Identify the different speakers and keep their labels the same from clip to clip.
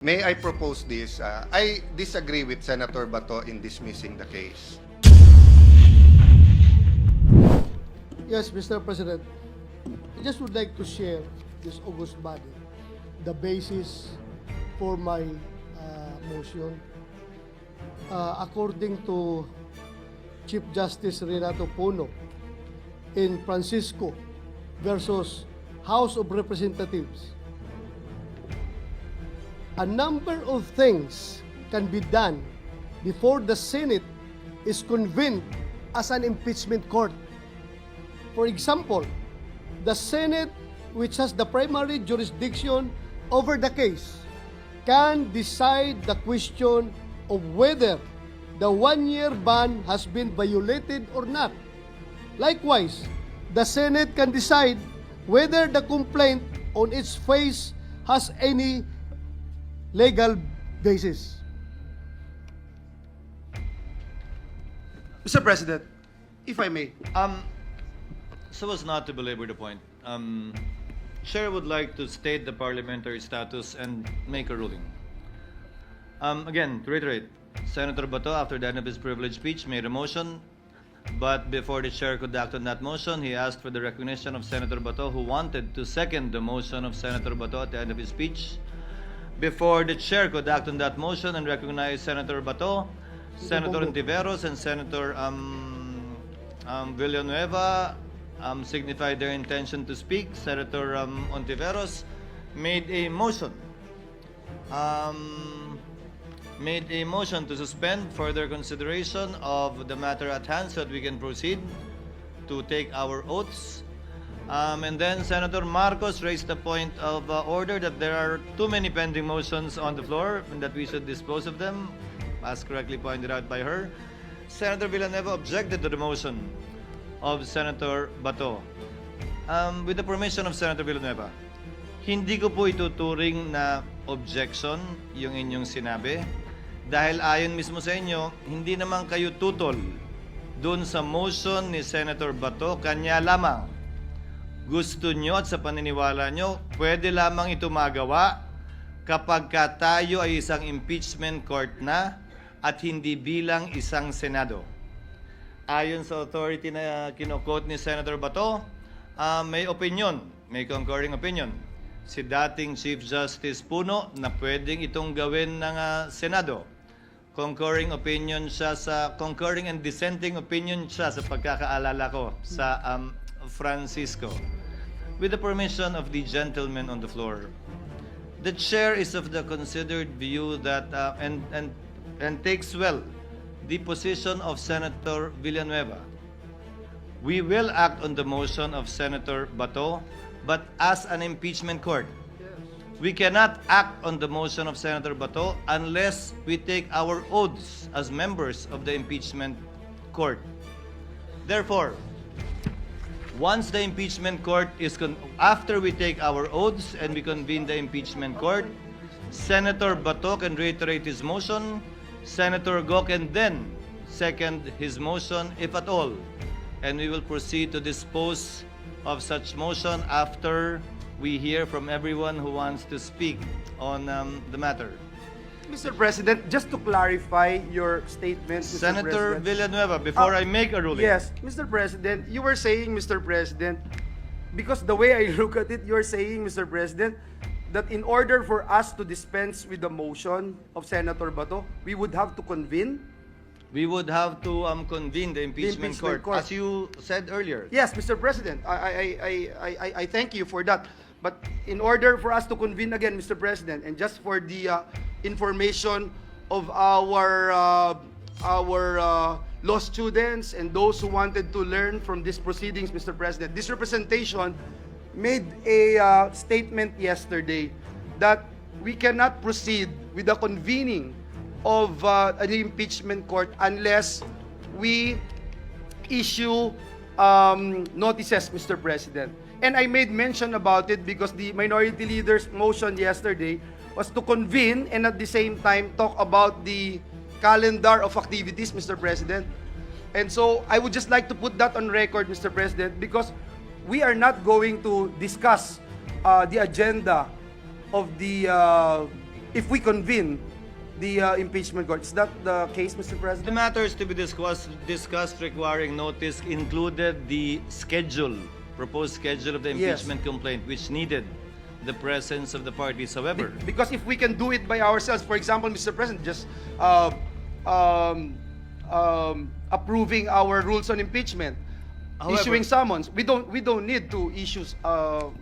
Speaker 1: May I propose this? I disagree with Senator Bato in dismissing the case.
Speaker 2: Yes, Mr. President. I just would like to share this august body the basis for my motion. According to Chief Justice Renato Puno in Francisco versus House of Representatives, a number of things can be done before the Senate is convened as an impeachment court. For example, the Senate, which has the primary jurisdiction over the case, can decide the question of whether the one-year ban has been violated or not. Likewise, the Senate can decide whether the complaint on its face has any legal basis.
Speaker 3: Mr. President, if I may.
Speaker 4: So as not to belabor the point, Chair would like to state the parliamentary status and make a ruling. Again, to reiterate, Senator Bato, after the end of his privileged speech, made a motion, but before the Chair could act on that motion, he asked for the recognition of Senator Bato, who wanted to second the motion of Senator Bato at the end of his speech. Before the Chair could act on that motion and recognize Senator Bato, Senator Ontiveros and Senator Villanueva signified their intention to speak. Senator Ontiveros made a motion. To suspend further consideration of the matter at hand so that we can proceed to take our oaths. And then Senator Marcos raised the point of order that there are too many pending motions on the floor and that we should dispose of them, as correctly pointed out by her. Senator Villanueva objected to the motion of Senator Bato. With the permission of Senator Villanueva, hindi ko po ituturing na objection yung inyong sinabi dahil ayon mismo sa inyo, hindi naman kayo tutol dun sa motion ni Senator Bato, kanya lamang gusto nyo at sa paniniwala nyo, pwede lamang ito magawa kapag tayo ay isang impeachment court na at hindi bilang isang Senado. Ayon sa authority na kino-quote ni Senator Bato, may opinion, may concurring opinion, si dating Chief Justice Puno na pwedeng itong gawin ng Senado. Concurring and dissenting opinion siya sa pagkakaalala ko sa Francisco. With the permission of the gentleman on the floor, the Chair is of the considered view that and takes well the position of Senator Villanueva. We will act on the motion of Senator Bato, but as an impeachment court. We cannot act on the motion of Senator Bato unless we take our oaths as members of the impeachment court. Therefore, once the impeachment court after we take our oaths and we convene the impeachment court, Senator Bato can reiterate his motion, Senator Go can then second his motion if at all, and we will proceed to dispose of such motion after we hear from everyone who wants to speak on the matter.
Speaker 3: Mr. President, just to clarify your statement, Mr.
Speaker 4: Senator
Speaker 3: President.
Speaker 4: Villanueva, before I make a ruling.
Speaker 3: Yes, Mr. President, you were saying, Mr. President, because the way I look at it, you're saying, Mr. President, that in order for us to dispense with the motion of Senator Bato, we would have to convene?
Speaker 4: We would have to convene the impeachment court, as you said earlier.
Speaker 3: Yes, Mr. President, I thank you for that. But in order for us to convene again, Mr. President, and just for the information of our law students and those who wanted to learn from these proceedings, Mr. President, this representation made a statement yesterday that we cannot proceed with the convening of an impeachment court unless we issue notices, Mr. President. And I made mention about it because the minority leader's motion yesterday was to convene and at the same time talk about the calendar of activities, Mr. President. And so I would just like to put that on record, Mr. President, because we are not going to discuss the agenda of the if we convene the impeachment court. Is that the case, Mr.
Speaker 4: The
Speaker 3: President?
Speaker 4: matters to be discussed requiring notice included the schedule, proposed schedule of the
Speaker 3: Yes.
Speaker 4: impeachment complaint, which needed the presence of the parties. However,
Speaker 3: Because if we can do it by ourselves, for example, Mr. President, just approving our rules on impeachment,
Speaker 4: However-
Speaker 3: issuing summons, we don't need to issue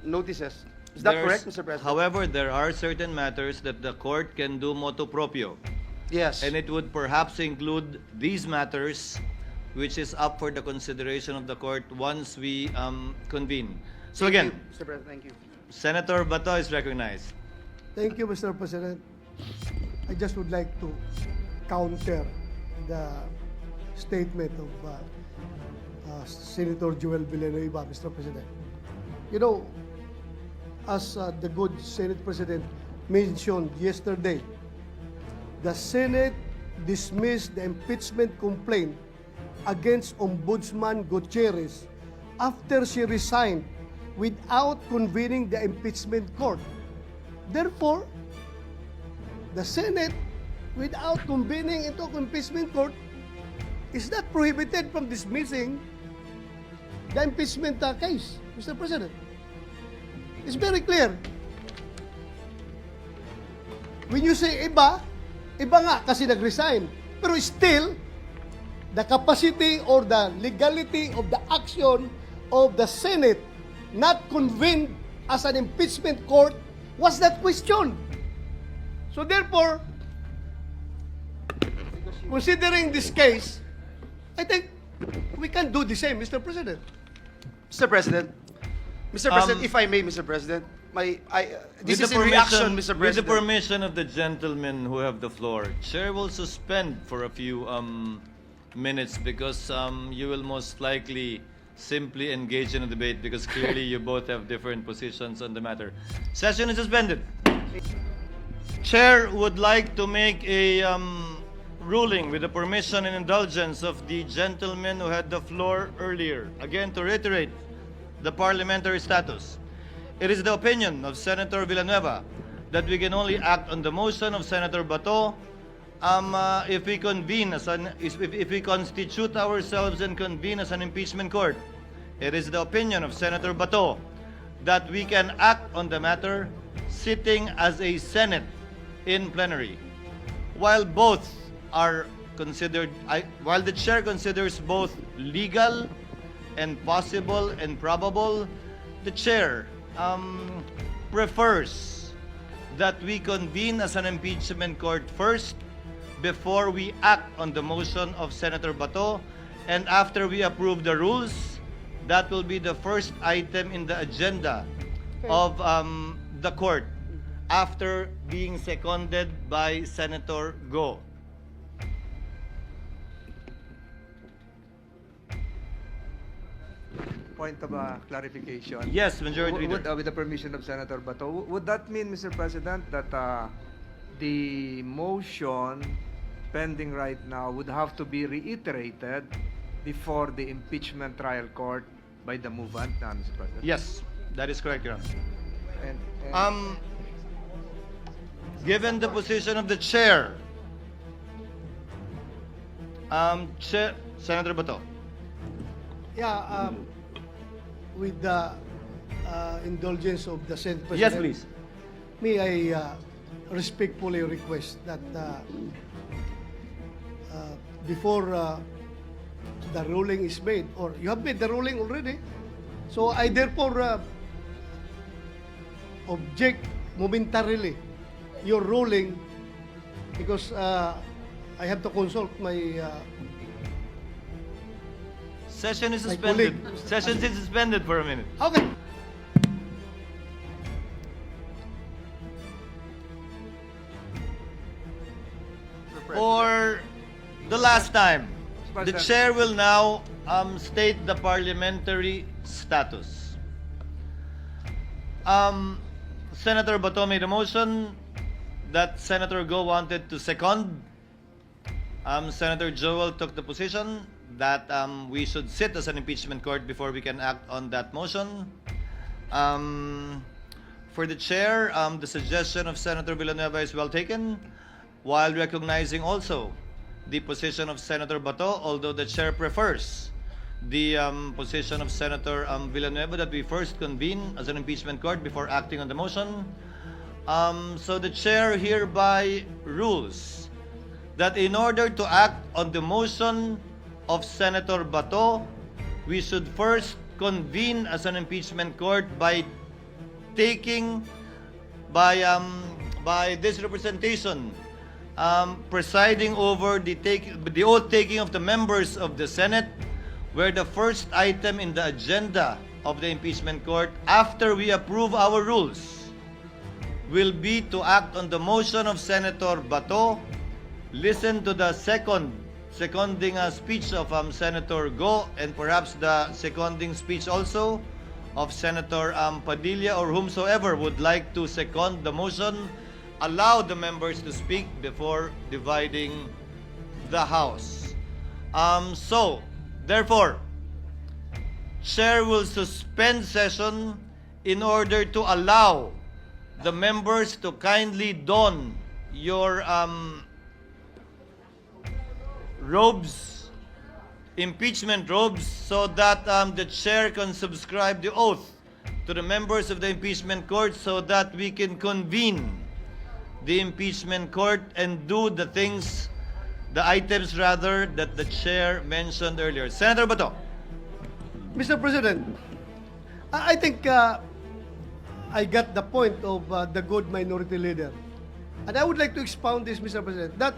Speaker 3: notices. Is that
Speaker 4: there's-
Speaker 3: correct, Mr. President?
Speaker 4: However, there are certain matters that the court can do motu proprio,
Speaker 3: Yes.
Speaker 4: and it would perhaps include these matters, which is up for the consideration of the court once we convene. So
Speaker 3: Thank
Speaker 4: again,
Speaker 3: you, Mr. President, thank you.
Speaker 4: Senator Bato is recognized.
Speaker 2: Thank you, Mr. President. I just would like to counter the statement of Senator Joel Villanueva, Mr. President. You know, as the good Senate President mentioned yesterday, the Senate dismissed the impeachment complaint against Ombudsman Gutierrez after she resigned without convening the impeachment court. Therefore, the Senate, without convening into impeachment court, is not prohibited from dismissing the impeachment case, Mr. President. It's very clear. When you say iba, iba nga kasi nag-resign. Pero still, the capacity or the legality of the action of the Senate not convened as an impeachment court was not questioned. So therefore, considering this case, I think we can do the same, Mr. President.
Speaker 3: Mr. President, if I may, Mr. President, this is in reaction, Mr.
Speaker 4: With the
Speaker 3: President.
Speaker 4: permission of the gentlemen who have the floor, Chair will suspend for a few minutes because you will most likely simply engage in a debate because clearly you both have different positions on the matter. Session is suspended. Chair would like to make a ruling with the permission and indulgence of the gentleman who had the floor earlier. Again, to reiterate the parliamentary status. It is the opinion of Senator Villanueva that we can only act on the motion of Senator Bato if we convene if we constitute ourselves and convene as an impeachment court. It is the opinion of Senator Bato that we can act on the matter sitting as a Senate in plenary. While both are considered, while the chair considers both legal and possible and probable, the chair prefers that we convene as an impeachment court first before we act on the motion of Senator Bato, and after we approve the rules, that will be the first item in the agenda of the court after being seconded by Senator Go.
Speaker 5: Point of clarification.
Speaker 4: Yes, Majority
Speaker 5: Would,
Speaker 4: Leader.
Speaker 5: with the permission of Senator Bato, would that mean, Mr. President, that the motion pending right now would have to be reiterated before the impeachment trial court by the movant, Mr. President?
Speaker 4: Yes, that is correct, Your Honor.
Speaker 5: And,
Speaker 4: Given the position of the chair, Senator Bato.
Speaker 2: Yeah, with the indulgence of the Senate President.
Speaker 4: Yes, please.
Speaker 2: May I respectfully request that before the ruling is made, or you have made the ruling already, so I therefore object momentarily your ruling because I have to consult my
Speaker 4: Session is
Speaker 2: My
Speaker 4: suspended.
Speaker 2: colleague.
Speaker 4: Session is suspended for a minute.
Speaker 2: okay.
Speaker 4: For the last time, the
Speaker 5: President.
Speaker 4: chair will now state the parliamentary status. Senator Bato made a motion that Senator Go wanted to second. Senator Joel took the position that we should sit as an impeachment court before we can act on that motion. For the chair, the suggestion of Senator Villanueva is well taken, while recognizing also the position of Senator Bato, although the chair prefers the position of Senator Villanueva that we first convene as an impeachment court before acting on the motion. So the chair hereby rules that in order to act on the motion of Senator Bato, we should first convene as an impeachment court by this representation presiding over the oath taking of the members of the Senate, where the first item in the agenda of the impeachment court, after we approve our rules, will be to act on the motion of Senator Bato, listen to the seconding speech of Senator Go, and perhaps the seconding speech also of Senator Padilla, or whomsoever would like to second the motion, allow the members to speak before dividing the House. So, therefore, Chair will suspend session in order to allow the members to kindly don your robes, impeachment robes, so that the chair can subscribe the oath to the members of the impeachment court, so that we can convene the impeachment court and do the items rather that the chair mentioned earlier. Senator Bato.
Speaker 2: Mr. President, I think I got the point of the good minority leader. And I would like to expound this, Mr. President, that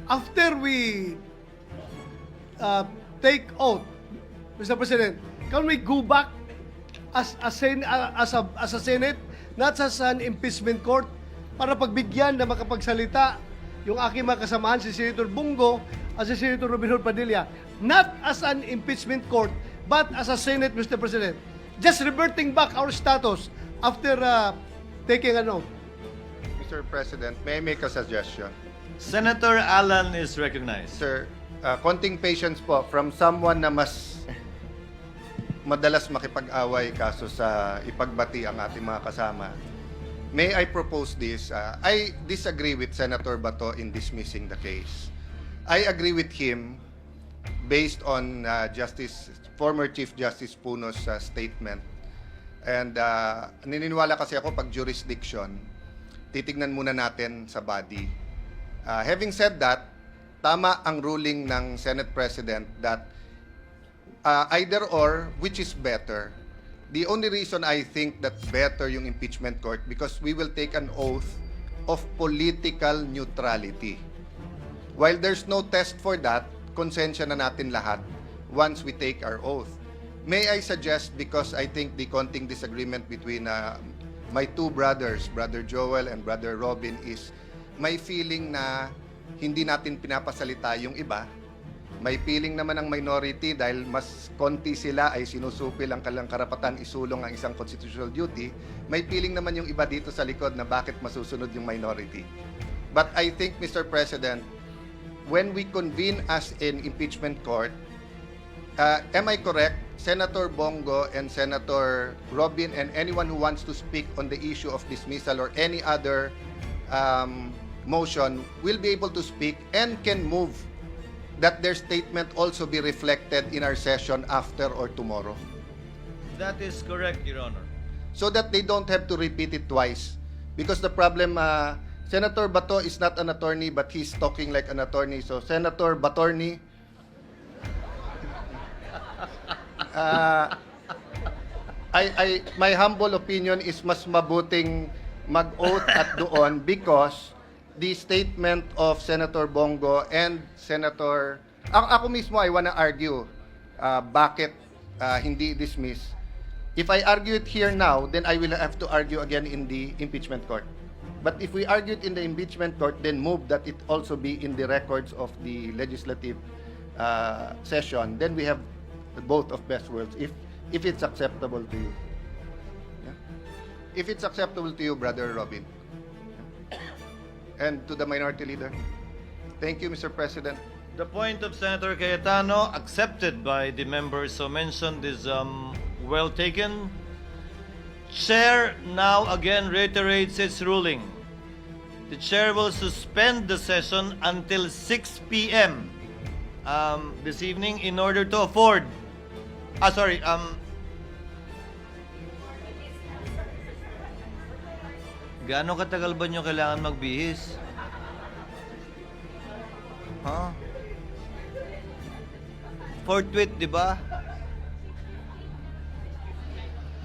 Speaker 2: after we take oath, Mr. President, can we go back as a Senate, not as an impeachment court, para pagbigyan na makapagsalita yung aking mga kasamahan, si Senator Bungo at si Senator Robinhood Padilla, not as an impeachment court, but as a Senate, Mr. President. Just reverting back our status after taking an oath.
Speaker 1: Mr. President, may I make a suggestion?
Speaker 4: Senator Allen is recognized.
Speaker 1: Sir, konting patience po from someone na mas madalas makipag-away kaso sa ipagbati ang ating mga kasama. May I propose this? I disagree with Senator Bato in dismissing the case. I agree with him based on former Chief Justice Puno's statement. And naniniwala kasi ako pag jurisdiction, titignan muna natin sa body. Having said that, tama ang ruling ng Senate President that either or, which is better. The only reason I think that better yung impeachment court because we will take an oath of political neutrality. While there's no test for that, konsensya na natin lahat once we take our oath. May I suggest, because I think the konting disagreement between my two brothers, Brother Joel and Brother Robin, is may feeling na hindi natin pinapasalita yung iba. May feeling naman ang minority dahil mas konti sila ay sinusupil ang kanilang karapatan isulong ang isang constitutional duty. May feeling naman yung iba dito sa likod na bakit masusunod yung minority. But I think, Mr. President, when we convene as an impeachment court, am I correct? Senator Bongo and Senator Robin and anyone who wants to speak on the issue of dismissal or any other motion will be able to speak and can move that their statement also be reflected in our session after or tomorrow.
Speaker 4: That is correct, Your Honor.
Speaker 1: So that they don't have to repeat it twice. Because the problem, Senator Bato is not an attorney, but he's talking like an attorney. So Senator Batorney, my humble opinion is mas mabuting mag-oath at doon because the statement of Senator Bongo and Senator... Ako mismo, I wanna argue bakit hindi dismiss. If I argue it here now, then I will have to argue again in the impeachment court. But if we argue it in the impeachment court, then move that it also be in the records of the legislative session, then we have both of best worlds, if it's acceptable to you. Yeah? If it's acceptable to you, Brother Robin. And to the minority leader. Thank you, Mr. President.
Speaker 4: The point of Senator Cayetano, accepted by the members so mentioned, is Well taken. Chair now again reiterates its ruling. The chair will suspend the session until 6 p.m. This evening in order to afford. Gaano katagal ba nyo kailangan magbihis? Huh? Forthwith, di ba?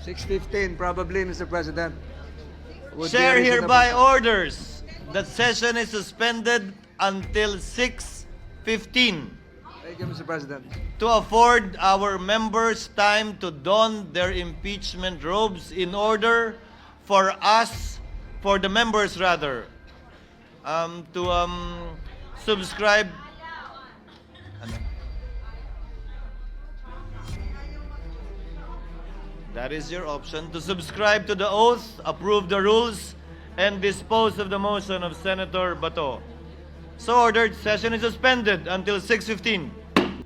Speaker 5: 6:15 probably, Mr. President. Would be
Speaker 4: Chair
Speaker 5: reasonable.
Speaker 4: hereby orders that session is suspended until 6:15
Speaker 5: Thank you, Mr. President.
Speaker 4: to afford our members time to don their impeachment robes in order for the members rather, to subscribe. Ano? That is your option, to subscribe to the oath, approve the rules, and dispose of the motion of Senator Bato. So ordered, session is suspended until 6:15.